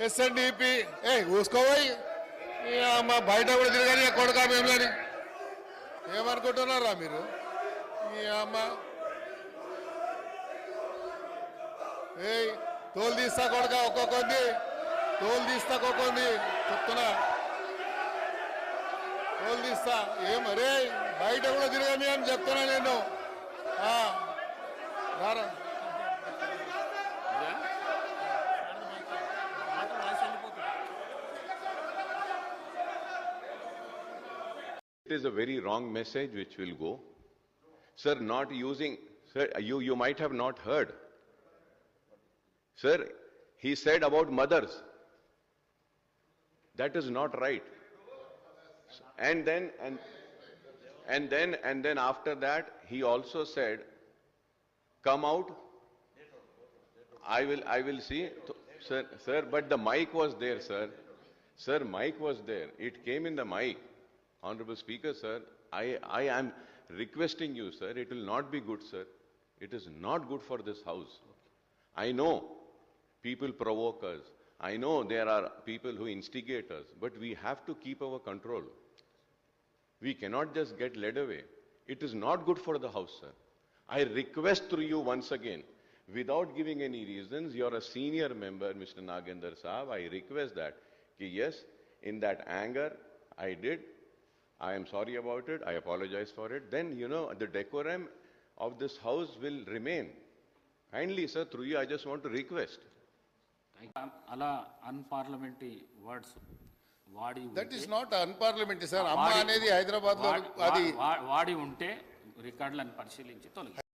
SNDP ఊసుకోపోయి మా బయట కూడా తిరగని కొడుకా మేమని ఏమనుకుంటున్నారా మీరు? ఈ అమ్మ తోలు తీస్తా కొడుక ఒక్కొక్కంది తోలు తీస్తా ఒక్కొక్కంది చెప్తున్నా తోలు తీస్తా ఏమరే బయట కూడా తిరగని అని చెప్తున్నా నేను. రారా It is a very wrong message which will go. Sir, not using, sir, you might have not heard. Sir, he said about mothers. That is not right. And then after that, he also said, come out. I will see. Sir, but the mic was there, sir. Sir, mic was there. It came in the mic. Honorable Speaker, sir, I am requesting you, sir, it will not be good, sir. It is not good for this house. I know people provoke us. I know there are people who instigate us, but we have to keep our control. We cannot just get led away. It is not good for the house, sir. I request through you once again, without giving any reasons, you are a senior member, Mr. Nagendra Saab, I request that, yes, in that anger, I did. I am sorry about it. I apologize for it. Then, you know, the decorum of this house will remain. Kindly, sir, through you, I just want to request. Ala unparliamentary words. That is not unparliamentary, sir. Amma anedi Hyderabad lo adi వాడి ఉంటే రికార్డులను పరిశీలించి తొలగి